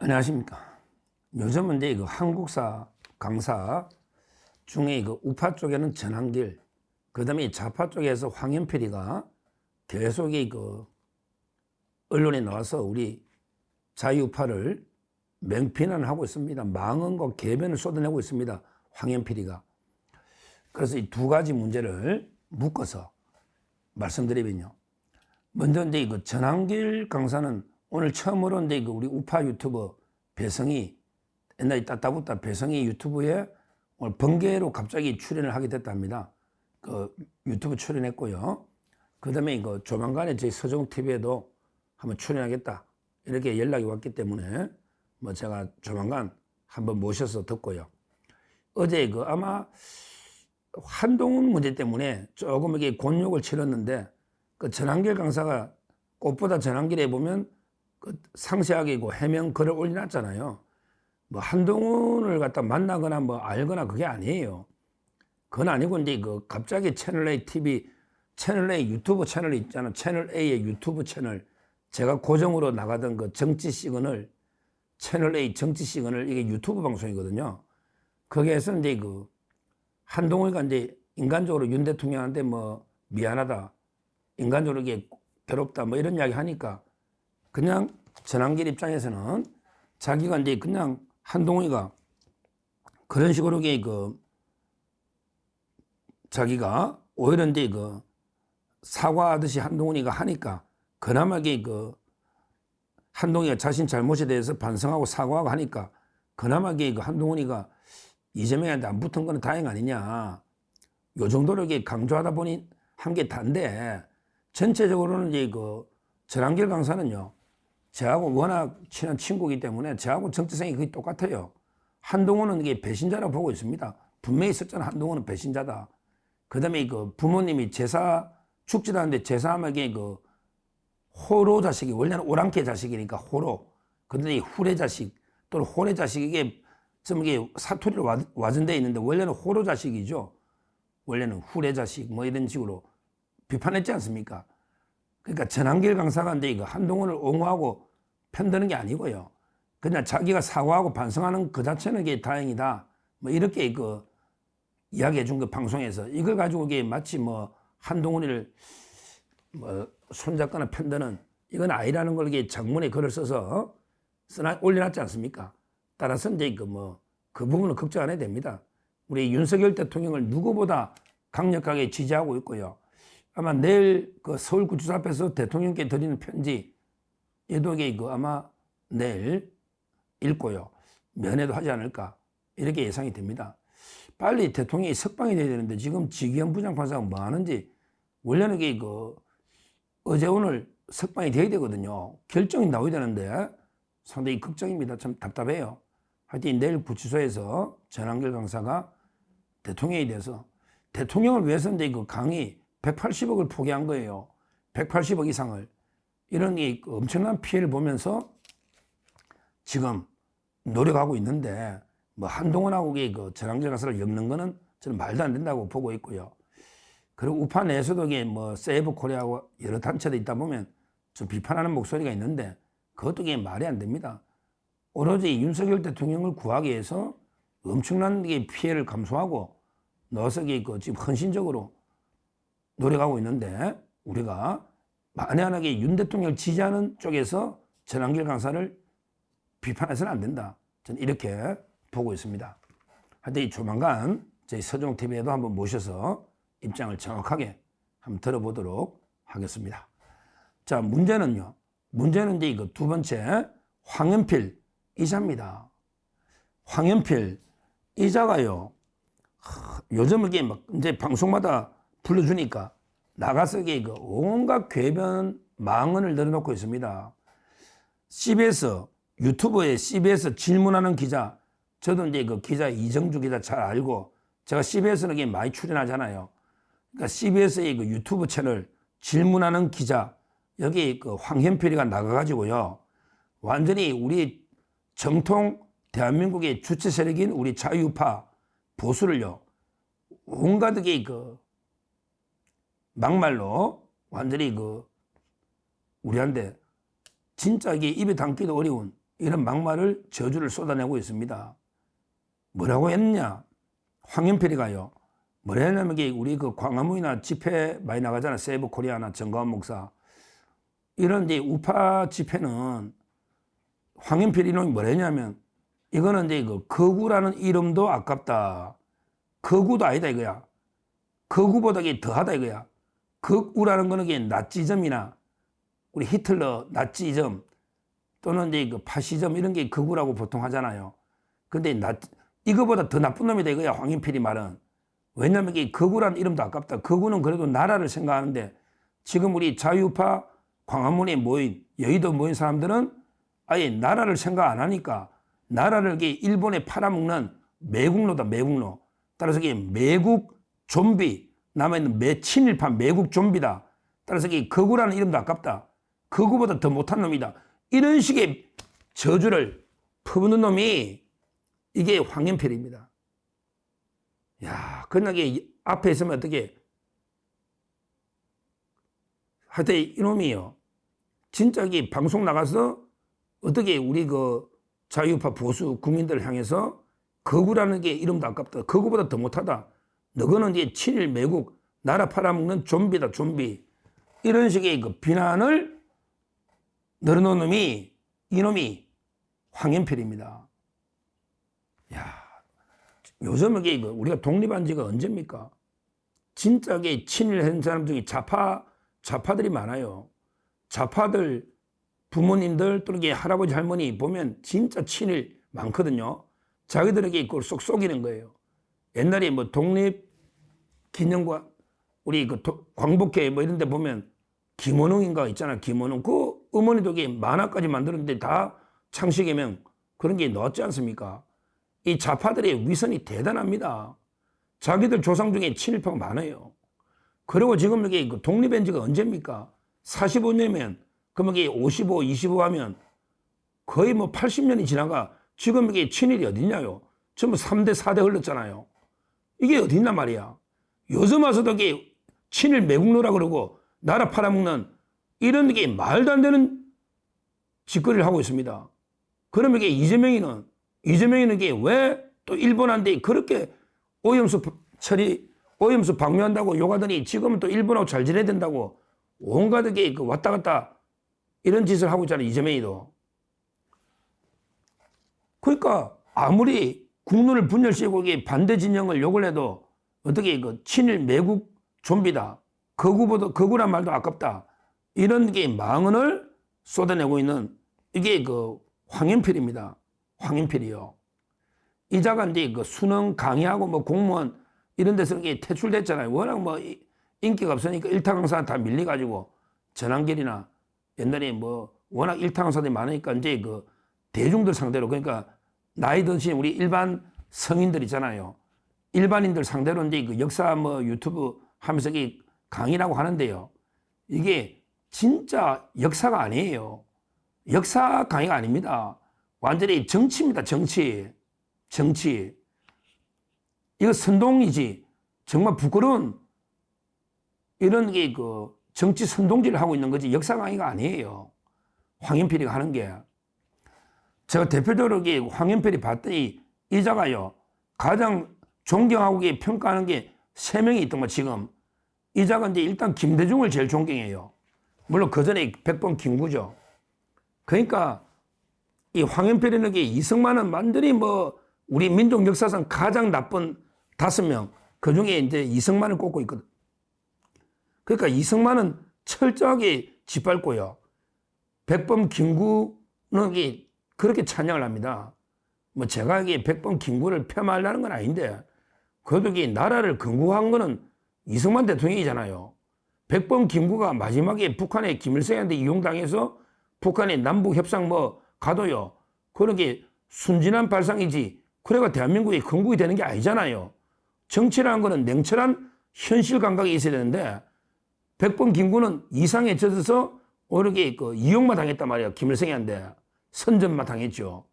안녕하십니까. 요즘은 이제 한국사 강사 중에 우파 쪽에는 전한길, 그 다음에 좌파 쪽에서 황현필이가 계속 언론에 나와서 우리 자유파를 맹비난을 하고 있습니다. 망언과 개변을 쏟아내고 있습니다. 황현필이가. 그래서 이 두 가지 문제를 묶어서 말씀드리면요. 먼저 이제 전한길 강사는 오늘 처음으로 이제 우리 우파 유튜버 배성희, 옛날에 따따붙다 배성희 유튜브에 오늘 번개로 갑자기 출연을 하게 됐답니다. 유튜브 출연했고요. 그 다음에 조만간에 저희 서정TV에도 한번 출연하겠다. 이렇게 연락이 왔기 때문에 제가 조만간 한번 모셔서 듣고요. 어제 아마 한동훈 문제 때문에 조금 곤욕을 치렀는데 전한길 강사가 꽃보다 전한길에 보면 상세하게 해명 글을 올려놨잖아요. 한동훈을 갖다 만나거나 알거나 그게 아니에요. 그건 아니고 이제 갑자기 채널A TV, 채널A 유튜브 채널이 있잖아. 채널A의 유튜브 채널. 제가 고정으로 나가던 정치 시그널, 채널A 정치 시그널, 이게 유튜브 방송이거든요. 거기에서 이제 한동훈이가 이제 인간적으로 윤 대통령한테 미안하다. 인간적으로 이게 괴롭다. 이런 이야기 하니까 그냥 전한길 입장에서는 자기가 이제 그냥 한동훈이가 그런 식으로 자기가 오히려 이제 사과하듯이 한동훈이가 하니까 그나마 한동훈이가 자신 잘못에 대해서 반성하고 사과하고 하니까 그나마 한동훈이가 이재명한테 안 붙은 건 다행 아니냐. 요 정도로 강조하다 보니 한 게 단데 전체적으로는 이제 전한길 강사는요. 저하고 워낙 친한 친구이기 때문에 저하고 정체성이 거의 똑같아요. 한동훈은 이게 배신자라고 보고 있습니다. 분명히 있었잖아. 한동훈은 배신자다. 그 다음에 부모님이 제사 죽지도 않는데 제사하면 호로 자식이 원래는 오랑캐 자식이니까 호로. 근데 이 후레 자식 또는 호레 자식 이게 사투리로 와전되어 있는데 원래는 호로 자식이죠. 원래는 후레 자식 이런 식으로 비판했지 않습니까? 그러니까 전한길 강사가 이제 한동훈을 옹호하고 편드는 게 아니고요. 그냥 자기가 사과하고 반성하는 그 자체는 다행이다. 이렇게 이야기해 준 거 방송에서 이걸 가지고 마치 한동훈을 손잡거나 편드는 이건 아니라는 걸 장문에 글을 써서 올려놨지 않습니까? 따라서 이제 그 부분은 걱정 안 해도 됩니다. 우리 윤석열 대통령을 누구보다 강력하게 지지하고 있고요. 아마 내일 서울구치소 앞에서 대통령께 드리는 편지 예독에 아마 내일 읽고요. 면회도 하지 않을까 이렇게 예상이 됩니다. 빨리 대통령이 석방이 돼야 되는데 지금 지기현 부장판사가 뭐 하는지 원래는 어제 오늘 석방이 돼야 되거든요. 결정이 나와야 되는데 상당히 걱정입니다. 참 답답해요. 하여튼 내일 구치소에서 전한길 강사가 대통령에 대해서 대통령을 위해서 이제 강의 180억을 포기한 거예요. 180억 이상을. 이런 엄청난 피해를 보면서 지금 노력하고 있는데 한동훈하고 전한길 강사를 엮는 거는 저는 말도 안 된다고 보고 있고요. 그리고 우파 내에서도 세이브 코리아와 여러 단체도 있다 보면 좀 비판하는 목소리가 있는데 그것도 말이 안 됩니다. 오로지 윤석열 대통령을 구하기 위해서 엄청난 피해를 감수하고 넣어서 지금 헌신적으로 노력하고 있는데 우리가 만연하게 윤 대통령을 지지하는 쪽에서 전한길 강사를 비판해서는 안 된다. 저는 이렇게 보고 있습니다. 하여튼 조만간 저희 서정TV에도 한번 모셔서 입장을 정확하게 한번 들어보도록 하겠습니다. 자, 문제는요. 문제는 이제 두 번째 황현필 이자입니다. 황현필 이자가요. 요즘 이제 방송마다 불러주니까 나가서 온갖 궤변 망언을 늘어놓고 있습니다. 유튜브에 CBS 질문하는 기자, 저도 이제 기자 이정주 기자 잘 알고 제가 CBS는 많이 출연하잖아요. 그러니까 CBS의 유튜브 채널 질문하는 기자, 여기 황현필이가 나가가지고요. 완전히 우리 정통 대한민국의 주체 세력인 우리 자유파 보수를요. 온갖 막말로 완전히 우리한테 진짜 입에 담기도 어려운 이런 막말을 저주를 쏟아내고 있습니다. 뭐라고 했느냐? 황현필이가요. 뭐라 했냐면 우리 그 광화문이나 집회 많이 나가잖아. 세이브 코리아나 정가원 목사. 이런 이제 우파 집회는 황현필 이놈이 뭐라 했냐면 이거는 이제 그 거구라는 이름도 아깝다. 거구도 아니다 이거야. 거구보다 더하다 이거야. 거구라는 거는 나치즘이나 우리 히틀러 나치즘 또는 이제 그 파시즘 이런 게 거구라고 보통 하잖아요. 근데 이거보다 더 나쁜 놈이다 이거야 황현필이 말은. 왜냐면 이 거구라는 이름도 아깝다. 거구는 그래도 나라를 생각하는데 지금 우리 자유파 광화문에 모인 여의도 모인 사람들은 아예 나라를 생각 안 하니까 나라를 일본에 팔아먹는 매국노다 매국노. 따라서 매국 좀비 남아있는 친일파 매국 좀비다. 따라서 거구라는 이름도 아깝다. 거구보다 더 못한 놈이다. 이런 식의 저주를 퍼붓는 놈이 이게 황현필입니다. 야, 그러나 앞에 있으면 어떻게 하여튼 이놈이요. 진짜 방송 나가서 어떻게 우리 그 자유파 보수 국민들을 향해서 거구라는 게 이름도 아깝다. 거구보다 더 못하다. 너거는 이제 친일 매국 나라 팔아먹는 좀비다 좀비. 이런 식의 그 비난을 늘어놓은 놈이 이놈이 황현필입니다. 야, 요즘 우리가 독립한 지가 언제입니까? 진짜 친일한 사람 중에 좌파들이 많아요. 좌파들 부모님들 또는 할아버지 할머니 보면 진짜 친일 많거든요. 자기들에게 그걸 쏙 속이는 거예요. 옛날에 뭐 독립기념관 우리 그 광복회 뭐 이런 데 보면 김원웅인가 있잖아. 김원웅 그 어머니도 만화까지 만들었는데 다 창씨개명 그런 게 넣었지 않습니까? 이 좌파들의 위선이 대단합니다. 자기들 조상 중에 친일파가 많아요. 그리고 지금 이게 독립한 지가 언제입니까? 45년이면 그러면 이게 55, 25 하면 거의 뭐 80년이 지나가. 지금 이게 친일이 어딨냐요? 전부 3대, 4대 흘렀잖아요. 이게 어딨나 말이야. 요즘 와서도 이게 친일 매국노라 그러고 나라 팔아먹는 이런 게 말도 안 되는 짓거리를 하고 있습니다. 그러면 이게 이재명이는 이게 왜 또 일본한테 그렇게 오염수 방류한다고 욕하더니 지금은 또 일본하고 잘 지내야 된다고 온갖 게 왔다 갔다 이런 짓을 하고 있잖아요. 이재명이도. 그러니까 아무리 국론을 분열시키고 반대 진영을 욕을 해도 어떻게 친일 매국 좀비다. 거구란 말도 아깝다. 이런 게 망언을 쏟아내고 있는 이게 황현필입니다. 황현필이요. 이자가 이제 수능 강의하고 뭐 공무원 이런 데서 퇴출됐잖아요. 워낙 뭐 인기가 없으니까 일타 강사 다 밀려가지고 전환길이나 옛날에 뭐 워낙 일타 강사들이 많으니까 이제 대중들 상대로 그러니까 나이 드신 우리 일반 성인들 있잖아요. 일반인들 상대로 이제 역사 뭐 유튜브 하면서 강의라고 하는데요. 이게 진짜 역사가 아니에요. 역사 강의가 아닙니다. 완전히 정치입니다. 정치. 이거 선동이지. 정말 부끄러운 이런 게 정치 선동질을 하고 있는 거지 역사 강의가 아니에요. 황현필이 하는 게. 제가 대표적으로 황현필이 봤더니 이자가요. 가장 존경하고 평가하는 게 3명이 있던 거 지금. 이자가 이제 일단 김대중을 제일 존경해요. 물론 그 전에 백범 김구죠. 그러니까 이 황현필이는 이승만은 완전히 뭐 우리 민족 역사상 가장 나쁜 5명 그 중에 이제 이승만을 꼽고 있거든. 그러니까 이승만은 철저하게 짓밟고요. 백범 김구는 그렇게 찬양을 합니다. 뭐 제가 백범 김구를 폄하하려는 건 아닌데 그래도 나라를 건국한 거는 이승만 대통령이잖아요. 백범 김구가 마지막에 북한의 김일성한테 이용당해서 북한의 남북 협상 뭐 가도요. 그런 게 순진한 발상이지. 그래가 대한민국이 건국이 되는 게 아니잖아요. 정치라는 거는 냉철한 현실 감각이 있어야 되는데 백범 김구는 이상에 젖어서 오르게 이용만 당했단 말이야. 김일성한테 선전만 당했죠.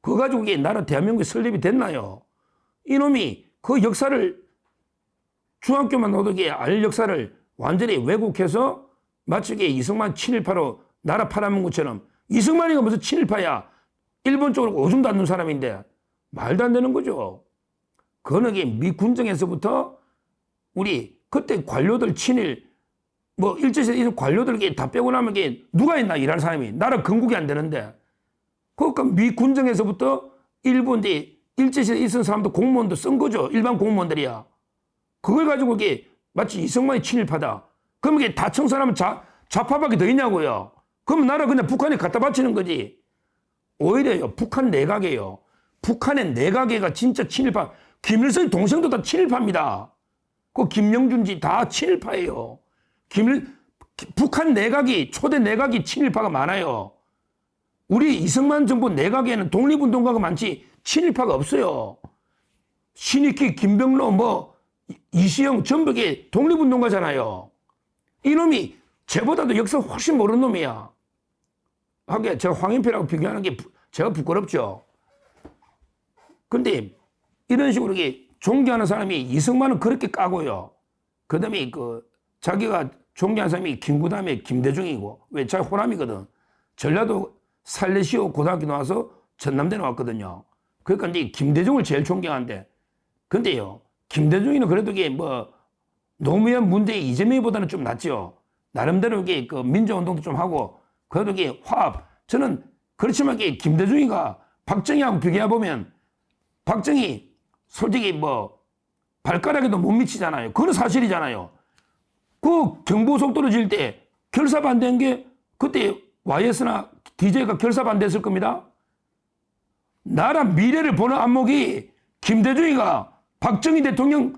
그거 가지고 나라 대한민국이 설립이 됐나요? 이놈이 그 역사를 중학교만 나오게 알 역사를 완전히 왜곡해서 마치 이승만 친일파로 나라 팔아먹은 것처럼 이승만이가 무슨 친일파야. 일본 쪽으로 오줌도 안 누는 사람인데 말도 안 되는 거죠. 그거는 미 군정에서부터 우리 그때 관료들 친일 뭐 일제시대 이런 관료들 다 빼고 나면 누가 있나 일하는 사람이 나라 건국이 안 되는데 그러니까 미 군정에서부터 일본 일제시대에 있었던 사람도 공무원도 쓴 거죠. 일반 공무원들이야. 그걸 가지고 마치 이승만이 친일파다. 그럼 다 청산하면 좌파밖에 더 있냐고요. 그럼 나라 그냥 북한에 갖다 바치는 거지. 오히려요. 북한 내각이에요. 북한의 내각에가 진짜 친일파. 김일성의 동생도 다 친일파입니다. 그 김영준지 다 친일파예요. 북한 내각이 초대 내각이 친일파가 많아요. 우리 이승만 정부 내각에는 독립운동가가 많지 친일파가 없어요. 신익희, 김병로, 이시영 전부 독립운동가잖아요. 이놈이 쟤보다도 역사 훨씬 모르는 놈이야. 하게 제가 황인표라고 비교하는 게 제가 부끄럽죠. 근데 이런 식으로 존경하는 사람이 이승만은 그렇게 까고요. 그 다음에 자기가 존경하는 사람이 김구담의 김대중이고, 왜 자기 호남이거든. 전라도 살레시오 고등학교 나와서 전남대 나왔거든요. 그러니까 이제 김대중을 제일 존경한대. 근데요, 김대중이는 그래도 노무현, 문재인, 이재명보다는 좀 낫죠. 나름대로 민주운동도 좀 하고, 그래도 화합. 저는 그렇지만 김대중이가 박정희하고 비교해보면, 박정희 솔직히 발가락에도 못 미치잖아요. 그건 사실이잖아요. 그 경부고속도로 지을 때 결사 반대한 게 그때 YS나 DJ가 결사 반대했을 겁니다. 나라 미래를 보는 안목이 김대중이가 박정희 대통령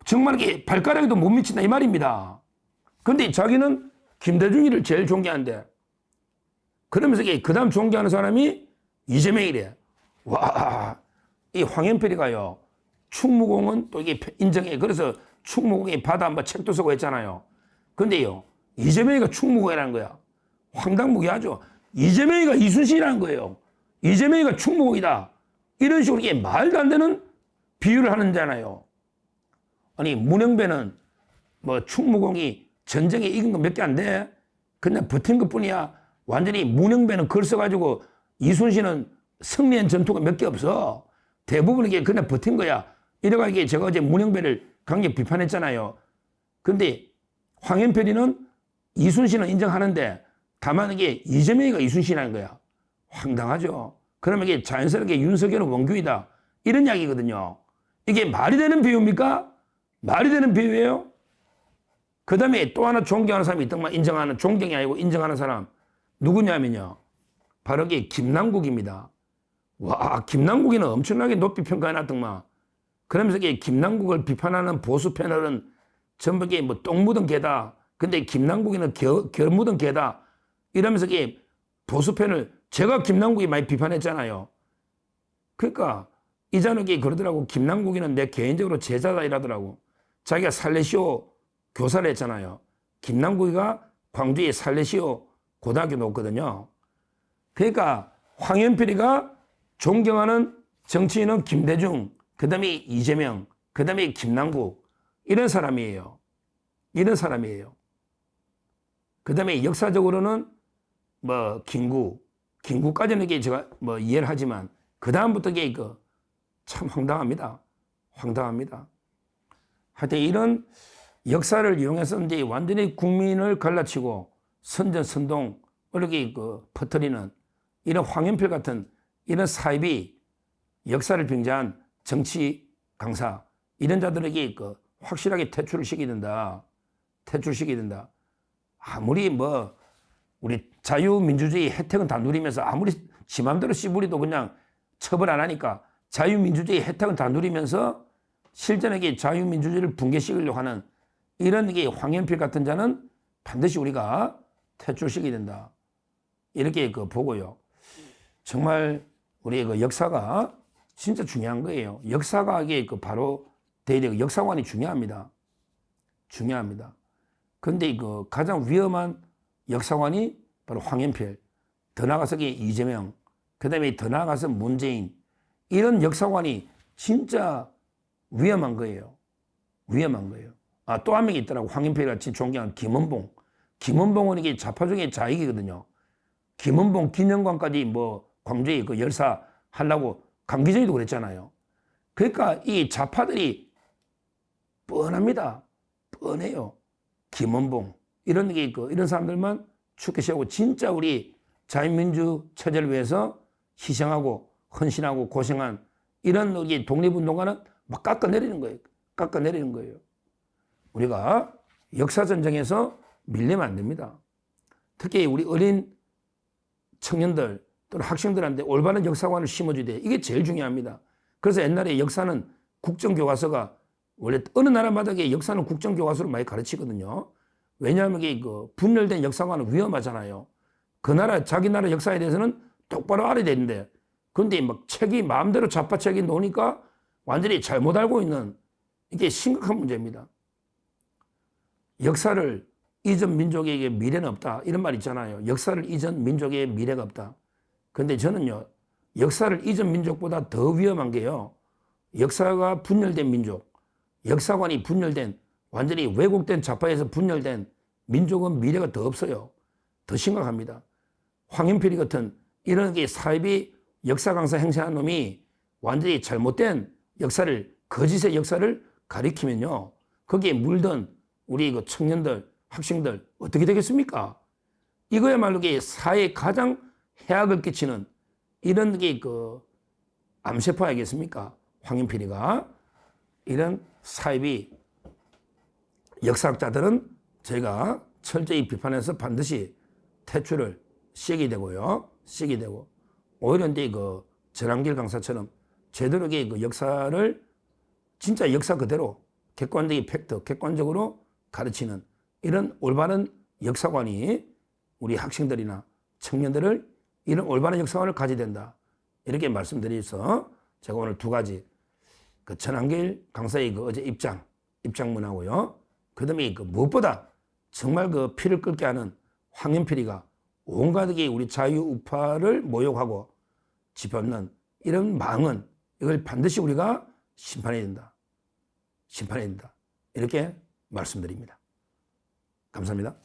정말 발가락에도 못 미친다 이 말입니다. 그런데 자기는 김대중이를 제일 존경한대. 그러면서 그 다음 존경하는 사람이 이재명이래. 와, 이 황현필이가요. 충무공은 또 인정해. 그래서 충무공이 바다 한번 책도 쓰고 했잖아요. 근데요, 이재명이가 충무공이라는 거야. 황당무계하죠. 이재명이가 이순신이라는 거예요. 이재명이가 충무공이다. 이런 식으로 말도 안 되는 비유를 하는 잖아요. 아니, 문영배는 충무공이 전쟁에 이긴 거 몇 개 안 돼. 그냥 버틴 것 뿐이야. 완전히 문영배는 글 써가지고 이순신은 승리한 전투가 몇 개 없어. 대부분 그냥 버틴 거야. 이래가 제가 어제 문영배를 강력 비판했잖아요. 근데 황현필이는 이순신은 인정하는데 다만 이재명이가 이순신이라는 거야. 황당하죠. 그러면 자연스럽게 윤석열은 원규이다. 이런 이야기거든요. 이게 말이 되는 비유입니까? 말이 되는 비유예요? 그 다음에 또 하나 존경하는 사람이 있더만 인정하는, 존경이 아니고 인정하는 사람. 누구냐면요. 바로 김남국입니다. 와, 김남국이는 엄청나게 높이 평가해놨더만. 그러면서 김남국을 비판하는 보수 패널은 전부 똥 묻은 개다. 근데 김남국이는 결 묻은 개다. 이러면서 보수 패널, 제가 김남국이 많이 비판했잖아요. 그러니까 이자욱이 그러더라고. 김남국이는 내 개인적으로 제자다 이러더라고. 자기가 살레시오 교사를 했잖아요. 김남국이가 광주에 살레시오 고등학교 놓거든요. 그러니까 황현필이가 존경하는 정치인은 김대중, 그 다음에 이재명, 그 다음에 김남국, 이런 사람이에요. 이런 사람이에요. 그 다음에 역사적으로는 김구까지는 제가 이해를 하지만, 그 다음부터 참 황당합니다. 황당합니다. 하여튼 이런 역사를 이용해서 이제 완전히 국민을 갈라치고 선전선동, 이렇게 퍼뜨리는 이런 황현필 같은 이런 사입이 역사를 빙자한 정치 강사, 이런 자들에게 확실하게 퇴출을 시켜야 된다. 퇴출시켜야 된다. 아무리 우리 자유민주주의 혜택은 다 누리면서 아무리 지 맘대로 씨부리도 그냥 처벌 안 하니까 자유민주주의 혜택은 다 누리면서 실전에 자유민주주의를 붕괴시키려고 하는 이런 황현필 같은 자는 반드시 우리가 퇴출시켜야 된다. 이렇게 보고요. 정말 우리 역사가 진짜 중요한 거예요. 역사가 바로 대대 역사관이 중요합니다. 중요합니다. 근데 가장 위험한 역사관이 바로 황현필, 더 나아가서 이재명, 그 다음에 더 나아가서 문재인, 이런 역사관이 진짜 위험한 거예요. 위험한 거예요. 아, 또 한 명이 있더라고. 황현필 같이 존경하는 김원봉. 김원봉은 좌파 중에 좌익이거든요. 김원봉, 김영광까지 광주에 그 열사 하려고 강기정이도 그랬잖아요. 그러니까 이 좌파들이 뻔합니다. 뻔해요. 김원봉 이런 게 있고 이런 사람들만 축해세우고 진짜 우리 자유민주 체제를 위해서 희생하고 헌신하고 고생한 이런 우리 독립운동가는 막 깎아내리는 거예요. 깎아내리는 거예요. 우리가 역사전쟁에서 밀리면 안 됩니다. 특히 우리 어린 청년들 또는 학생들한테 올바른 역사관을 심어줘야 돼. 이게 제일 중요합니다. 그래서 옛날에 역사는 국정교과서가 원래 어느 나라마다 역사는 국정교과서로 많이 가르치거든요. 왜냐하면 이게 그 분열된 역사관은 위험하잖아요. 그 나라, 자기 나라 역사에 대해서는 똑바로 알아야 되는데, 근데 막 책이 마음대로 좌파 책이 나오니까 완전히 잘못 알고 있는 이게 심각한 문제입니다. 역사를 잊은 민족에게 미래는 없다. 이런 말 있잖아요. 역사를 잊은 민족에게 미래가 없다. 근데 저는요, 역사를 잊은 민족보다 더 위험한 게요, 역사가 분열된 민족, 역사관이 분열된, 완전히 왜곡된 좌파에서 분열된 민족은 미래가 더 없어요. 더 심각합니다. 황현필이 같은 이런 게 사이비 역사 강사 행세한 놈이 완전히 잘못된 역사를, 거짓의 역사를 가리키면요, 거기에 물든 우리 그 청년들, 학생들 어떻게 되겠습니까? 이거야말로 사회에 가장 해악을 끼치는 이런 게 그 암세포 아니겠습니까? 황현필이가. 이런 사이비 역사학자들은 저희가 철저히 비판해서 반드시 퇴출을 시키게 되고요. 시키게 되고, 오히려 이제 그 전한길 강사처럼 제대로 그 역사를 진짜 역사 그대로 객관적인 팩트, 객관적으로 가르치는 이런 올바른 역사관이 우리 학생들이나 청년들을 이런 올바른 역사관을 가져야 된다. 이렇게 말씀드려서 제가 오늘 두 가지 그 전한길 강사의 그 어제 입장문하고요. 그 다음에 그 무엇보다 정말 그 피를 끓게 하는 황현필이가 온갖 우리 자유우파를 모욕하고 짚어놓는 이런 망은 이걸 반드시 우리가 심판해야 된다. 심판해야 된다. 이렇게 말씀드립니다. 감사합니다.